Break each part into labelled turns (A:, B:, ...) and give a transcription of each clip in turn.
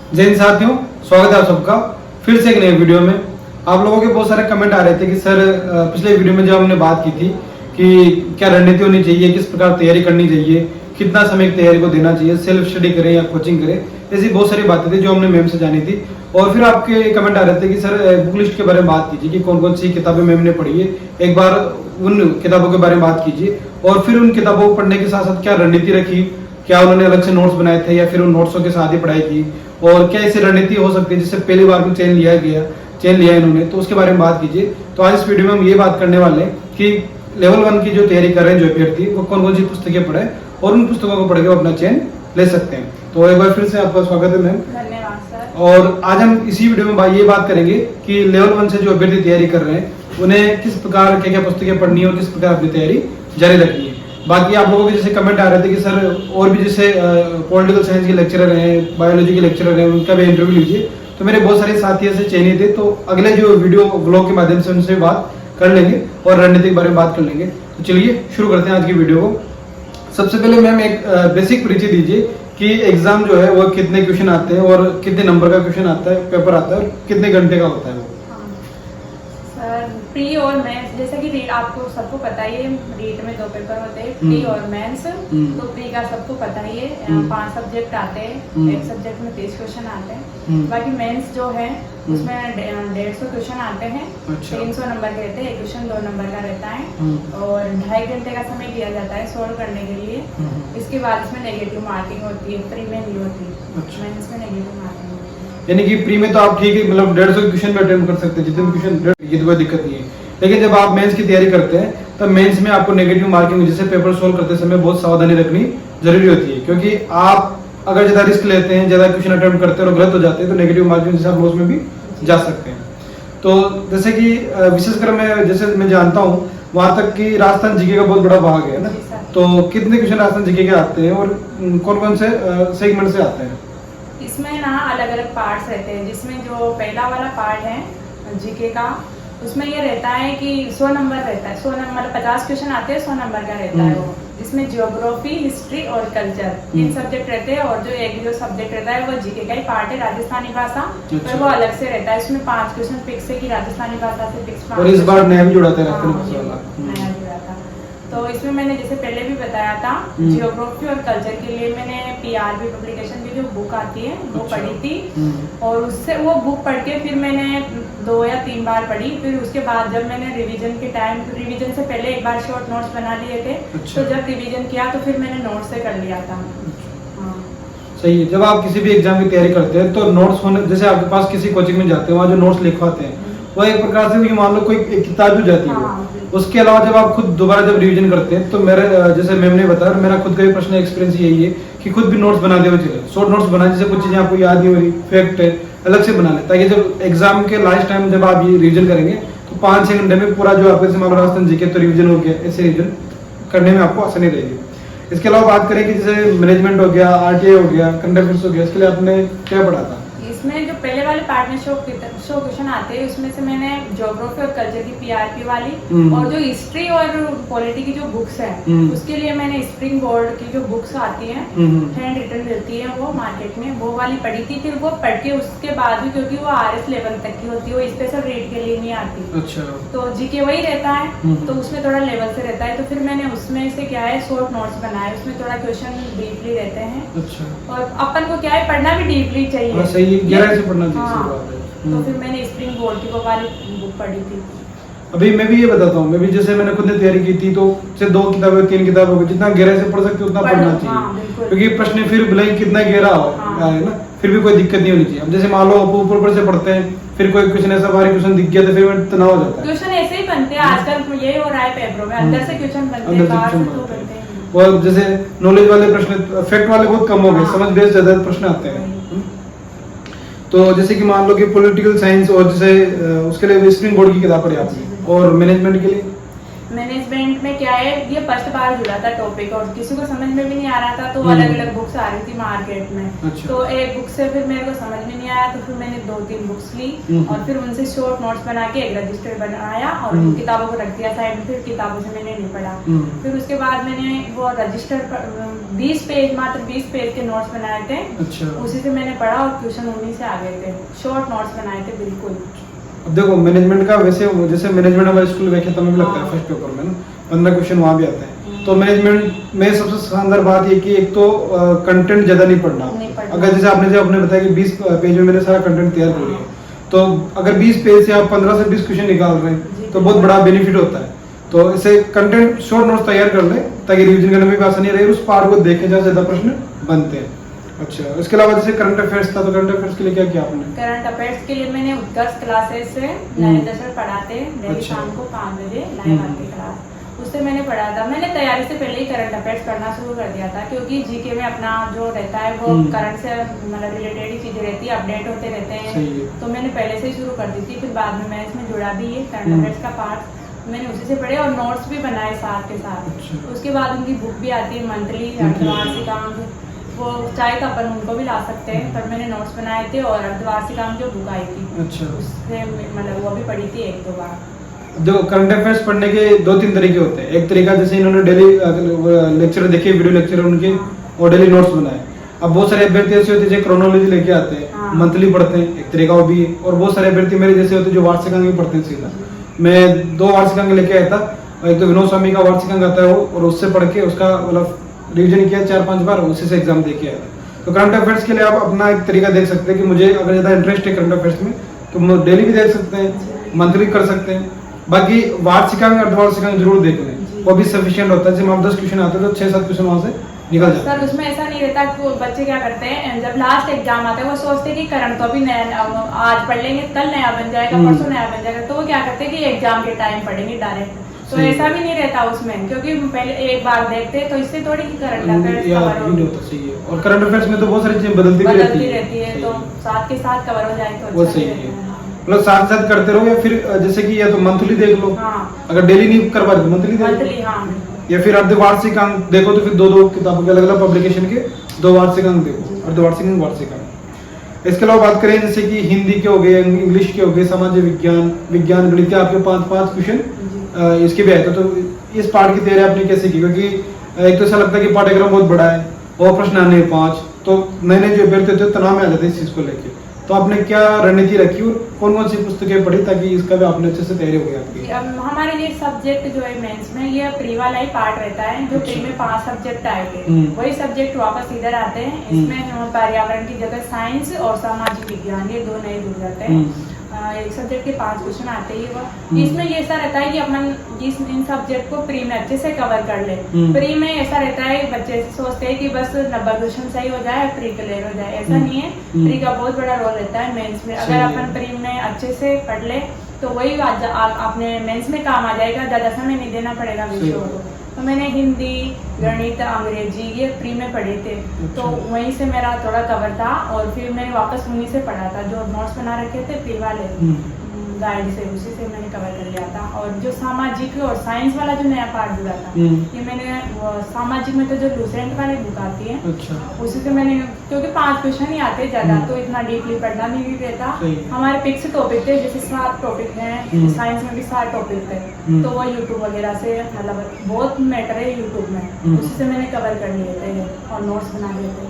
A: जय हिंद साथियों, स्वागत है आप सबका फिर से एक नए वीडियो में। आप लोगों के बहुत सारे कमेंट आ रहे थे कि सर पिछले वीडियो में जब हमने बात की थी कि क्या रणनीति होनी चाहिए, किस प्रकार तैयारी करनी चाहिए, कितना समय तैयारी को देना चाहिए, सेल्फ स्टडी करें या कोचिंग करें, ऐसी बहुत सारी बातें थी जो हमने मैम से जानी थी। और फिर आपके कमेंट आ रहे थे कि सर बुक लिस्ट के बारे में बात कीजिए कि कौन कौन सी किताबें मैम ने पढ़ी है, एक बार उन किताबों के बारे में बात कीजिए और फिर उन किताबों को पढ़ने के साथ साथ क्या रणनीति रखी, क्या उन्होंने अलग से नोट्स बनाए थे या फिर उन नोट्सों के साथ ही पढ़ाई की, और क्या ऐसी रणनीति हो सकती है जिससे पहली बार में चेन लिया इन्होंने, तो उसके बारे में बात कीजिए। तो आज इस वीडियो में हम ये बात करने वाले हैं कि लेवल 1 की जो तैयारी कर रहे हैं जो अभ्यर्थी, वो कौन कौन सी पुस्तकें पढ़े और उन पुस्तकों को पढ़ के वो अपना चेन ले सकते हैं। तो एक बार फिर से आपका स्वागत है मैम।
B: धन्यवाद सर।
A: और आज हम इसी वीडियो में ये बात करेंगे कि लेवल 1 से जो अभ्यर्थी तैयारी कर रहे हैं उन्हें किस प्रकार क्या पुस्तकें पढ़नी है और किस प्रकार अपनी तैयारी जारी रखनी है। बाकी आप लोगों के जैसे कमेंट आ रहे थे कि सर और भी जैसे पॉलिटिकल साइंस के लेक्चरर हैं, बायोलॉजी के लेक्चरर हैं, उनका भी इंटरव्यू लीजिए। तो मेरे बहुत सारे साथी ऐसे चयनित थे, तो अगले जो वीडियो ब्लॉग के माध्यम से उनसे बात कर लेंगे और रणनीति के बारे में बात कर लेंगे। तो चलिए शुरू करते हैं आज की वीडियो को। सबसे पहले मैम एक बेसिक परिचय दीजिए कि एग्जाम जो है वो कितने क्वेश्चन आते हैं और कितने नंबर का क्वेश्चन आता है, पेपर आता है और कितने घंटे का होता है वो।
B: सर प्री और मेंस, जैसे कि रीट आपको सबको पता ही है, रीट में 2 पेपर होते हैं, प्री और मेंस। तो प्री का सबको पता ही है, 5 सब्जेक्ट आते हैं, एक सब्जेक्ट में 30 क्वेश्चन आते हैं। बाकी मेंस जो है उसमें 150 क्वेश्चन आते हैं।
A: अच्छा।
B: 300 नंबर के रहते हैं, एक क्वेश्चन 2 नंबर का रहता है और 2.5 घंटे का समय दिया जाता है सोल्व करने के लिए। इसके बाद इसमें नेगेटिव मार्किंग होती है, प्री में नहीं होती।
A: अच्छा।
B: मेंस में नेगेटिव मार्किंग होती है।
A: यानी कि प्री में तो आप ठीक है, मतलब 150 क्वेश्चन में अटेम्प्ट कर सकते हैं, जितने क्वेश्चन की तो कोई दिक्कत नहीं है। लेकिन जब आप मेंस की तैयारी करते हैं तब मेंस में आपको नेगेटिव मार्किंग जैसे पेपर सोल्व करते समय बहुत सावधानी रखनी जरूरी होती है, क्योंकि आप अगर ज्यादा रिस्क लेते हैं, ज्यादा क्वेश्चन अटेम्प्ट करते हैं और गलत हो जाते हैं तो नेगेटिव मार्किंग जैसे आप लॉस में भी जा सकते हैं। तो जैसे कि विशेषकर मैं जानता हूँ वहां तक कि राजस्थान जीके का बहुत बड़ा भाग है ना, तो कितने क्वेश्चन राजस्थान जीके के आते हैं और कौन कौन से सेगमेंट से आते हैं?
B: इसमें ना अलग अलग पार्ट्स रहते हैं, जिसमें जो पहला वाला पार्ट है जीके का, उसमें ये रहता है कि 100 नंबर रहता है। 100 नंबर 50 क्वेश्चन आते हैं, 100 नंबर का रहता है वो, जिसमें ज्योग्राफी, हिस्ट्री और कल्चर 3 सब्जेक्ट रहते हैं। और जो एक जो सब्जेक्ट रहता है वो जीके का ही पार्ट है, राजस्थानी भाषा, तो वो अलग से रहता है। इसमें 5 क्वेश्चन फिक्स है कि राजस्थानी भाषा से फिक्स।
A: और इस बार नया भी जुड़ा था
B: नया जुड़ा था। तो इसमें मैंने जैसे पहले भी बताया था, जियोग्राफी और कल्चर के लिए मैंने पीआरबी पब्लिकेशन की जो बुक आती है वो पढ़ी थी। और उससे वो बुक पढ़ के फिर मैंने 2 या 3 बार पढ़ी। फिर उसके बाद जब मैंने रिवीजन के टाइम, रिवीजन से पहले एक बार शॉर्ट नोट्स बना लिए थे।
A: अच्छा।
B: तो जब रिवीजन किया तो फिर मैंने नोट्स से कर लिया था।
A: सही है। जब आप किसी भी एग्जाम की तैयारी करते हैं तो नोट्स होने, जैसे आपके पास किसी कोचिंग में जाते हैं वहाँ जो नोट्स लिखवाते हैं वो एक प्रकार से मान लो कोई एक किताब हो जाती है। उसके अलावा जब आप खुद दोबारा जब रिवीजन करते हैं तो मेरे जैसे मैम ने बताया, मेरा खुद का भी पर्सनल एक्सपीरियंस यही है कि खुद भी नोट्स बना देना चाहिए। शॉर्ट नोट्स बना, जैसे कुछ चीजें आपको याद नहीं हो रही, फैक्ट है, अलग से बना ले, ताकि जब एग्जाम के लास्ट टाइम जब आप ये रिवीजन करेंगे तो 5-6 घंटे में पूरा जो आपके मान लो राजस्थान जीके तो रिवीजन हो गया, ऐसे रिवीजन करने में आपको आसानी रहेगी। इसके अलावा बात करें कि जैसे मैनेजमेंट हो गया, आरटीआई हो गया, करंट अफेयर्स हो गया, इसके लिए आपने क्या पढ़ा था?
B: इसमें जो पहले वाले पार्ट में 100 क्वेश्चन आते हैं, उसमें से मैंने ज्योग्राफी और कल्चर की पीआरपी वाली और जो हिस्ट्री और पॉलिटी की जो बुक्स है उसके लिए मैंने स्प्रिंग बोर्ड की जो बुक्स आती हैं, हैंड रिटन रहती है वो मार्केट में, वो वाली पढ़ी थी। फिर वो पढ़ के उसके बाद भी, क्योंकि वो RS लेवल तक की होती है, वो स्पेशल रीड के लिए नहीं आती।
A: अच्छा।
B: तो जीके वही रहता है, तो उसमें थोड़ा लेवल से रहता है। तो फिर मैंने उसमें से क्या है शॉर्ट नोट्स बनाए, उसमें थोड़ा क्वेश्चन डीपली रहते हैं।
A: अच्छा।
B: और अपन को क्या है, पढ़ना भी डीपली चाहिए।
A: सही है, गहराई से पढ़ना चाहिए।
B: तो फिर मैंने स्प्रिंग बोर्ड की वो वाली बुक पढ़ी थी।
A: अभी मैं भी ये बताता हूँ, मैं भी जैसे मैंने खुद ने तैयारी की थी तो से 2 किताबें 3 किताबें जितना गहराई से पढ़ सकते उतना पढ़ना चाहिए, क्योंकि प्रश्न फिर भले कितना गहरा हो है ना, फिर भी कोई दिक्कत नहीं होनी चाहिए। अब जैसे मान लो ऊपर से पढ़ते हैं, फिर कोई क्वेश्चन ऐसा भारी क्वेश्चन दिख गया तो फिर तनाव हो जाता है।
B: क्वेश्चन ऐसे ही बनते हैं आजकल, यही हो रहा है पेपरों में, अंदर से क्वेश्चन बनते हैं, बाहर से तो बनते हैं।
A: और जैसे नॉलेज वाले प्रश्न, फैक्ट वाले बहुत कम हो गए, समझ बेस्ड ज्यादा प्रश्न आते हैं। तो जैसे कि मान लो कि पॉलिटिकल साइंस और जैसे उसके लिए स्प्रिंग बोर्ड की किताब पढ़ी आपने, और मैनेजमेंट के लिए
B: मैनेजमेंट में क्या है, ये फर्स्ट बार जुड़ा था टॉपिक और किसी को समझ में भी नहीं आ रहा था, तो अलग अलग बुक्स आ रही थी मार्केट में।
A: अच्छा।
B: तो एक बुक से फिर मेरे को समझ में नहीं आया, तो फिर मैंने 2-3 बुक्स ली और फिर उनसे शॉर्ट नोट्स बना के एक रजिस्टर बनाया और किताबों को रख दिया साइड में, फिर किताबों से मैंने नहीं पढ़ा। फिर उसके बाद मैंने वो रजिस्टर पर 20 पेज, मात्र 20 पेज के नोट्स बनाए थे।
A: अच्छा।
B: उसी से मैंने पढ़ा और क्वेश्चन उन्हीं से आ गए थे, शॉर्ट नोट्स बनाए थे बिल्कुल।
A: अब देखो मैनेजमेंट का वैसे जैसे मैनेजमेंट हमारे स्कूल में तो हमें लगता है फर्स्ट पेपर में ना 15 क्वेश्चन वहाँ भी आते हैं। तो मैनेजमेंट में सबसे शानदार बात ये कि एक तो कंटेंट ज्यादा नहीं पढ़ना। अगर जैसे आपने बताया कि 20 पेज में मैंने सारा कंटेंट तैयार कर लिया, तो अगर 20 पेज से आप 15 से 20 क्वेश्चन निकाल रहे हैं तो बहुत बड़ा बेनिफिट होता है। तो इसे कंटेंट शॉर्ट नोट्स तैयार कर ले ताकि रिवीजन करने में भी आसानी रहे, उस पार्ट को देखे जहाँ ज्यादा प्रश्न बनते हैं। अच्छा, उसके अलावा जैसे करंट अफेयर्स था, तो करंट अफेयर्स के लिए क्या किया आपने?
B: करंट अफेयर्स के लिए मैंने उत्कर्ष क्लासेस से नरेंद्र सर पढ़ाते डेली
A: अच्छा।
B: शाम को 5 बजे लाइव आती क्लास, उससे मैंने पढ़ा था। मैंने तैयारी से पहले ही करंट अफेयर्स पढ़ना शुरू कर दिया था, क्योंकि जीके में अपना जो रहता है वो करंट से मतलब रिलेटेड ही चीजें रहती है, अपडेट होते रहते हैं। तो मैंने पहले से ही शुरू कर दी थी, फिर बाद में मैं इसमें जुड़ा भी है करंट अफेयर्स का पार्ट, मैंने उसी से पढ़े और नोट्स भी बनाए साथ के साथ।
A: अच्छा।
B: उसके बाद उनकी बुक भी आती है मंथली अर्धवार्षिकांक, वो चाहे तो अपन उनको भी ला सकते हैं, पर मैंने नोट्स बनाए थे और अर्धवार्षिकांक जो बुक आई थी
A: अच्छा,
B: उससे मतलब वो भी पढ़ी थी 1-2 बार।
A: देखो करंट अफेयर्स पढ़ने के 2-3 तरीके होते हैं। एक तरीका जैसे इन्होंने डेली लेक्चर देखे, वीडियो लेक्चर उनके और डेली नोट्स बनाए। अब बहुत सारे अभ्यर्थी ऐसे होते हैं जो क्रोनोलॉजी लेके आते हैं, मंथली पढ़ते हैं, एक तरीका वो भी है। और बहुत सारे अभ्यर्थी मेरे जैसे होते हैं जो वार्षिकांक भी पढ़ते हैं सीधा। मैं 2 वार्षिकांक लेके आया था, एक तो विनोद स्वामी का वार्षिकांक आता है वो, और उससे पढ़ के उसका मतलब रिवीजन किया 4-5 बार, उसी से एग्जाम दे के आया था। तो करंट अफेयर्स के लिए आप अपना एक तरीका देख सकते हैं कि मुझे अगर ज़्यादा इंटरेस्ट है करंट अफेयर्स में तो डेली भी देख सकते हैं, मंथली कर सकते हैं। बाकी वार्षिकांक अर्धवार्षिकांक जरूर देख लें, वो भी सफिशिएंट होता है। जब आप 10 क्वेश्चन आते हैं तो 6-7 क्वेश्चन वहाँ से निकल जाते हैं।
B: सर उसमें ऐसा नहीं रहता कि बच्चे क्या करते हैं, जब लास्ट एग्जाम आता है वो सोचते हैं कि करंट तो अभी नया, आज पढ़ लेंगे कल नया बन जाएगा, परसों नया बन जाएगा, तो वो क्या करते हैं कि एग्जाम के टाइम पढ़ेंगे डायरेक्ट। तो ऐसा भी नहीं रहता उसमें, क्योंकि पहले एक बार देखते हैं तो इससे थोड़ी की करंट अफेयर्स कवर हो।
A: और करंट अफेयर्स में तो बहुत सारी चीजें बदलती
B: रहती है, तो साथ के साथ कवर हो जाए तो
A: वो सही है। मतलब साथ साथ करते रहो, या फिर जैसे कि या तो मंथली देख लो, अगर डेली नहीं कर पाते मंथली देख लो, या फिर अर्धवार्षिकांक देखो तो फिर 2-2 किताबों के अलग अलग पब्लिकेशन के 2 वार्षिकांक देखो, अर्धवार्षिकांक वार्षिकांक। इसके अलावा बात करें जैसे कि हिंदी के हो गए, इंग्लिश के हो गए, सामाजिक विज्ञान गणित के आपके 5-5 क्वेश्चन इसके भी आए थे। तो इस पार्ट की तैयारी आपने कैसे की? क्योंकि एक तो ऐसा लगता है कि पाठ्यक्रम बहुत बड़ा है और प्रश्न आने 5, तो नए जो अभ्यर्थी थे तनाव में आ जाते इस चीज को लेके। तो आपने क्या रणनीति रखी और कौन कौन सी पुस्तकें पढ़ी ताकि इसका भी आपने अच्छे से तैयारी हो गई आपकी?
B: हमारे लिए सब्जेक्ट जो है मेंस में ये प्री वाला ही पार्ट रहता है, जो प्री में 5 सब्जेक्ट आए थे वही सब्जेक्ट वापस इधर आते हैं। इसमें पर्यावरण की जगह साइंस और सामाजिक विज्ञान ये 2 नए जुड़ जाते हैं। एक सब्जेक्ट के 5 क्वेश्चन आते ही वो। इसमें ये ऐसा रहता है कि अपन इन सब्जेक्ट को प्री में अच्छे से कवर कर ले। प्री में ऐसा रहता है बच्चे सोचते हैं कि बस 90 क्वेश्चन सही हो जाए, प्री क्लियर हो जाए, ऐसा नहीं है। प्री का बहुत बड़ा रोल रहता है मेंस में। अगर अपन प्री में अच्छे से पढ़ ले तो वही अपने मेंस में काम आ जाएगा, ज्यादा समय नहीं देना पड़ेगा विषयों को। तो मैंने हिंदी, गणित, अंग्रेजी ये प्री में पढ़े थे, तो वहीं से मेरा थोड़ा कवर था और फिर मैंने वापस उन्हीं से पढ़ा था जो नोट्स बना रखे थे प्री वाले गाइड से, उसी से मैंने कवर कर लिया था। और जो सामाजिक और साइंस वाला जो नया पार्ट जुड़ा था ये मैंने सामाजिक में तो जो लूसेंट वाली बुक आती है उसी से मैंने, क्योंकि 5 क्वेश्चन ही आते ज्यादा तो इतना डीपली पढ़ना नहीं रहता। हमारे फिक्स टॉपिक थे, जैसे 7 टॉपिक हैं, साइंस में भी 7 टॉपिक थे, तो वो यूट्यूब वगैरह से मतलब बहुत मैटर है यूट्यूब में, उसी से मैंने कवर कर लिए थे और नोट्स बना लिए थे।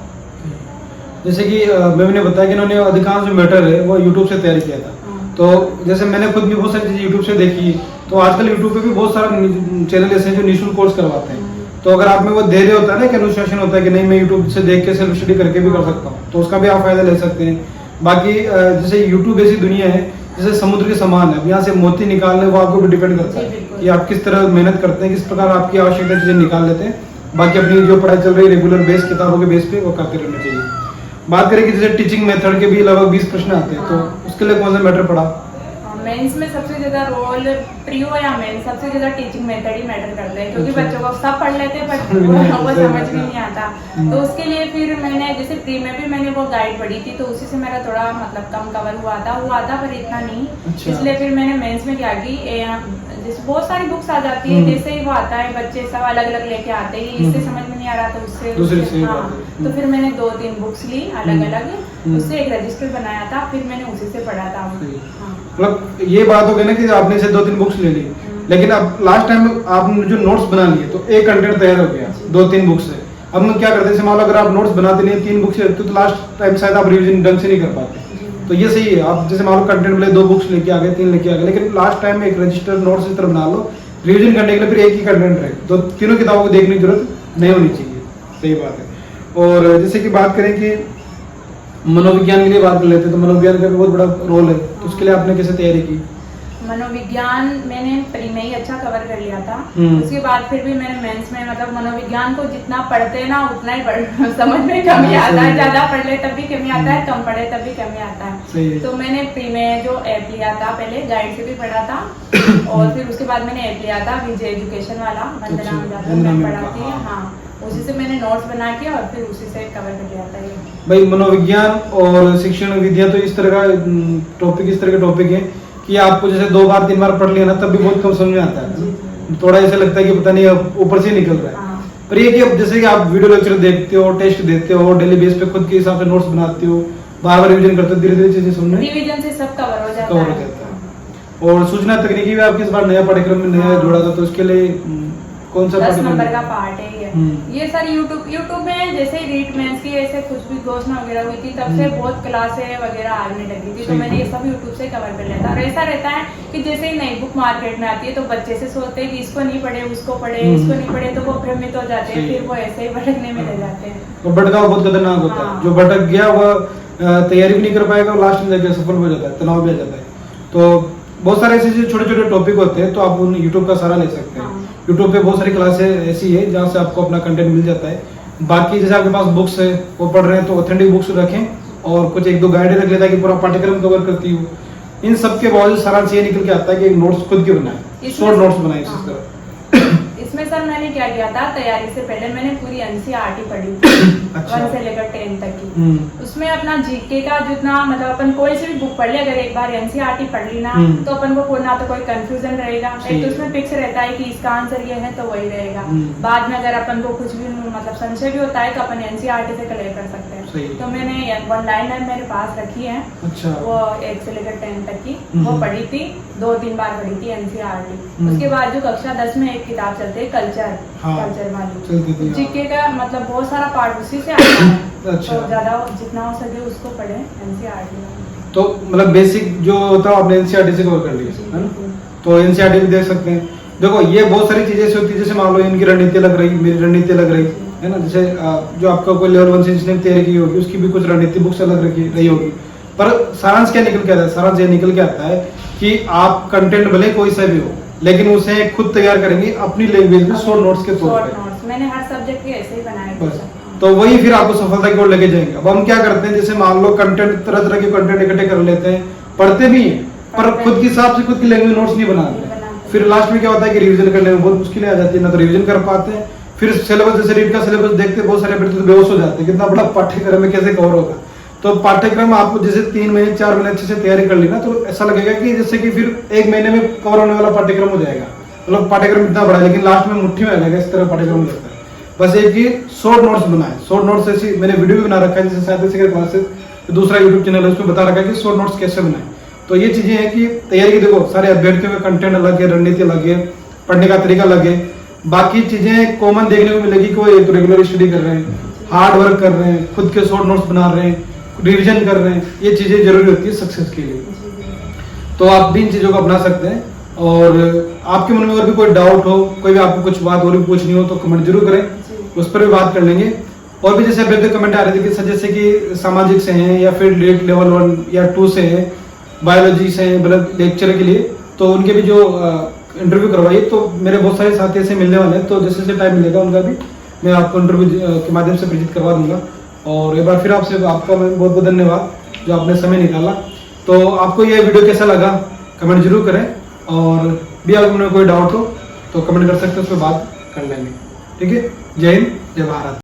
A: जैसे कि मैंने बताया कि इन्होंने अधिकांश जो मैटर है वो यूट्यूब से तैयार किया था। तो जैसे मैंने खुद भी बहुत सारी चीजें यूट्यूब से देखी, तो आजकल यूट्यूब पे भी बहुत सारे चैनल ऐसे हैं जो निःशुल्क कोर्स करवाते हैं। तो अगर आप में वो धैर्य होता है ना कि अनुशासन होता है कि नहीं मैं यूट्यूब से देख के सेल्फ स्टडी करके भी कर सकता हूँ, तो उसका भी आप फायदा ले सकते हैं। बाकी जैसे यूट्यूब ऐसी दुनिया है जैसे समुद्र के समान है, अब यहाँ से मोती निकालने वो आपको भी डिपेंड करता है कि आप किस तरह मेहनत करते हैं, किस प्रकार आपकी आवश्यकता चीजें निकाल लेते हैं। बाकी अपनी जो पढ़ाई चल रही है रेगुलर बेस किताबों के बेस पे वो करते रहना चाहिए। बात करें कि जैसे टीचिंग मेथड के भी लगभग 20 प्रश्न आते हैं, तो उसके लिए कौन सा मैटर पढ़ा?
B: मेंस में सबसे ज्यादा रोल प्री हो या मेंस, सबसे ज्यादा टीचिंग मेथड ही मैटर करता है, क्योंकि बच्चों को सब पढ़ लेते हैं पर वो समझ में नहीं आता। तो उसके लिए फिर मैंने जैसे प्री में भी मैंने वो गाइड पढ़ी थी, तो उसी से मेरा थोड़ा मतलब कम कवर हुआ था पर इतना नहीं। इसलिए फिर मैंने मेंस में क्या की, जैसे बहुत सारी बुक्स आ जाती है, जैसे ही वो आता है बच्चे सब अलग अलग लेके आते हैं, इससे समझ में नहीं आ रहा तो उससे
A: दूसरे से
B: हाँ, तो फिर मैंने 2-3 बुक्स ली अलग अलग, उससे एक रजिस्टर बनाया था, फिर मैंने उसी से पढ़ा था। हाँ।
A: मतलब ये बात हो गई ना कि आपने से 2-3 बुक्स ले ली, लेकिन अब लास्ट टाइम आपने जो नोट्स बना लिए तो एक कंटेंट तैयार हो गया 2-3 बुक्स से। अब हम क्या करते हैं, मान लो अगर आप नोट्स बनाते नहीं 3 बुक्स से, तो लास्ट टाइम शायद आप रिवीजन ढंग से नहीं कर पाते। तो ये सही है, आप जैसे मान लो कंटेंट मिले 2 बुक्स लेके आ गए, 3 लेके आ गए, लेकिन लास्ट टाइम एक रजिस्टर नोट्स इस तरह बना लो रिवीजन करने के लिए, फिर एक ही कंटेंट रहे, तो तीनों किताबों को देखने की जरूरत नहीं होनी चाहिए। सही बात है। और जैसे कि बात करें कि मनोविज्ञान के लिए बात कर लेते हैं, तो मनोविज्ञान का भी बहुत बड़ा रोल है, तो उसके लिए आपने कैसे तैयारी की?
B: मनोविज्ञान मैंने प्री में ही अच्छा कवर कर लिया था, उसके बाद फिर भी मैंने मेंस में मतलब मनोविज्ञान को जितना पढ़ते हैं ना उतना ही समझ में कमी आता है, ज्यादा पढ़ ले तब भी कमी आता है, कम पढ़े तब भी कमी आता है। तो मैंने प्री में जो ऐप लिया था, पहले गाइड से भी पढ़ा था और फिर उसके बाद मैंने ऐप लिया था विजय एजुकेशन वाला, वंदना में पढ़ाती है, हाँ, उसी से मैंने नोट्स बना के और फिर उसी से कवर कर लिया था ये।
A: भाई मनोविज्ञान और शिक्षण विद्या तो इस तरह का टॉपिक, इस तरह के टॉपिक है कि आपको जैसे 2 बार 3 बार पढ़ लिया ना तब भी बहुत कम समझ में आता है, थोड़ा ऐसा लगता है कि पता नहीं अब ऊपर से निकल रहा है। पर ये कि अब जैसे कि आप वीडियो लेक्चर देखते हो, टेस्ट देते हो, डेली बेस पे खुद के हिसाब से नोट्स बनाते हो, बार बार रिवीजन करते हो, धीरे धीरे चीजें समझ में
B: रिवीजन से सब कवर हो जाता है।
A: और सूचना तकनीकी भी आपके इस बार नया पाठ्यक्रम में नया जोड़ा था, तो इसके लिए कौन सा
B: 10 नंबर का पार्ट है ये सारी यूट्यूब में जैसे ही रीट मेंस की ऐसे कुछ भी घोषणा वगैरह हुई थी तब से बहुत क्लासें वगैरह आने लगी थी, तो मैंने ये सब यूट्यूब से कवर कर लिया था। और ऐसा रहता है कि जैसे ही नई बुक मार्केट में आती है तो बच्चे से सोचते हैं कि इसको नहीं पढ़े, उसको पढ़े, इसको नहीं पढ़े, तो वो भ्रमित हो जाते हैं, फिर वो ऐसे ही भटकने में रह जाते हैं।
A: तो भटकाव बहुत खतरनाक होता है, जो भटक गया वह तैयारी भी नहीं कर पाएगा, लास्ट में जाके सफल हो जाता है, तनाव भी आ जाता है। तो बहुत सारे ऐसे छोटे छोटे टॉपिक होते हैं, तो आप उन यूट्यूब का सहारा ले सकते हैं। यूट्यूब पे बहुत सारी क्लासेस ऐसी है जहाँ से आपको अपना कंटेंट मिल जाता है। बाकी जैसे आपके पास बुक्स है वो पढ़ रहे हैं तो ऑथेंटिक बुक्स रखें और कुछ 1-2 गाइड रख लेता है कि पूरा पाठ्यक्रम कवर करती हूँ। इन सब के बावजूद सारांश ये निकल के आता है कि नोट्स खुद के बनाए, शॉर्ट नोट्स बनाए इस तरह।
B: इसमें सर मैंने क्या किया था, तैयारी से पहले मैंने पूरी एनसीईआरटी पढ़ी थी, 1 से लेकर 10 तक की। उसमें अपना जीके का जितना मतलब अपन कोई सी भी बुक पढ़ ले, अगर एक बार एनसीईआरटी पढ़ ली ना तो अपन को ना तो कोई कंफ्यूजन रहेगा, एक तो उसमें फिक्स रहता है कि इसका आंसर ये है तो वही रहेगा। बाद में अगर अपन को कुछ भी मतलब संशय भी होता है तो अपन एनसीईआरटी से क्लियर कर सकते हैं। तो मैंने 1 लाइनर मेरे पास रखी है, वो 1 से लेकर 10 तक की वो पढ़ी थी, 2-3 बार पढ़ी थी एनसीईआरटी। उसके बाद जो कक्षा 10 में एक किताब चलती है कल्चर वाली, जीके का मतलब बहुत सारा पार्ट उसी से आता है। अच्छा। तो ज्यादा जितना हो सके उसको पढ़ें एनसीईआरटी।
A: तो मतलब बेसिक जो होता है आपने एनसीईआरटी से कवर कर लिया है ना, तो एनसीईआरटी भी देख सकते हैं। देखो ये बहुत सारी चीजें ऐसी होती है, जैसे मान लो इनकी रणनीति लग रही, मेरी रणनीति लग रही है ना, जैसे जो आपका कोई लेवल 1 से जिसने तैयारी की होगी उसकी भी कुछ रणनीति बुक्स अलग रही होगी। पर सारांश क्या निकल के आता है? सारांश ये निकल के आता है कि आप कंटेंट भले कोई सा भी हो, लेकिन उसे खुद तैयार करेंगे अपनी लैंग्वेज में, शॉर्ट नोट्स के तौर पे।
B: मैंने हर सब्जेक्ट के ऐसे ही बनाए,
A: तो वही फिर आपको सफलता की ओर लेके जाएंगे। अब हम क्या करते हैं, जैसे मान लो कंटेंट तरह तरह के कंटेंट इकट्ठे कर लेते हैं, पढ़ते भी हैं पर खुद के हिसाब से खुद की लैंग्वेज नोट्स नहीं बनाते। फिर लास्ट में क्या होता है कि रिवीजन करने में बहुत मुश्किलें आ जाती है, ना तो रिवीजन कर पाते हैं, फिर सिलेबस जैसे रीड का सिलेबस देखते बहुत सारे विद्यार्थी तो बेहोश हो जाते हैं, कितना बड़ा पाठ्यक्रम में कैसे कवर होगा। तो पाठ्यक्रम आपको जैसे 3 महीने 4 महीने अच्छे से तैयारी कर ली ना, तो ऐसा लगेगा कि जैसे कि फिर 1 महीने में कवर होने वाला पाठ्यक्रम हो जाएगा। मतलब पाठ्यक्रम इतना बड़ा है लेकिन लास्ट में मुट्ठी में आ जाएगा, इस तरह पाठ्यक्रम लगता है। बस एक ही शॉर्ट नोट्स बनाए, शॉर्ट नोट्स ऐसी मैंने वीडियो भी बना रखा है, जैसे साहित्य शिखर क्लासेस दूसरा यूट्यूब चैनल है, उसमें बता रखा है कि शॉर्ट नोट्स कैसे बनाए। तो ये चीजें हैं कि तैयारी की, देखो सारे अभ्यर्थियों का कंटेंट अलग है, रणनीति अलग है, पढ़ने का तरीका अलग है, बाकी चीजें कॉमन देखने को मिलेगी कि वो एक तो रेगुलर स्टडी कर रहे हैं, हार्ड वर्क कर रहे हैं, खुद के शॉर्ट नोट्स बना रहे हैं, रिविजन कर रहे हैं, ये चीजें जरूरी होती है सक्सेस के लिए। तो आप भी इन चीजों को अपना सकते हैं। और आपके मन में और भी कोई डाउट हो, कोई भी आपको कुछ बात और भी पूछनी हो तो कमेंट जरूर करें, उस पर भी बात कर लेंगे। और भी जैसे अभी कमेंट आ रहे थे कि सर जैसे कि सामाजिक से हैं या फिर लेवल 1 या 2 से हैं, बायोलॉजी से हैं, मतलब लेक्चर के लिए, तो उनके भी जो इंटरव्यू करवाइए। तो मेरे बहुत सारे साथी ऐसे मिलने वाले हैं, तो जैसे जैसे टाइम मिलेगा उनका भी मैं आपको इंटरव्यू के माध्यम से परिचित करवा दूंगा। और एक बार फिर आपसे आपका बहुत बहुत धन्यवाद जो आपने समय निकाला। तो आपको ये वीडियो कैसा लगा कमेंट जरूर करें, और भी अगर उन्हें कोई डाउट हो तो कमेंट कर सकते हैं, उस पर बात कर लेंगे। ठीक है, जय हिंद, जय भारत।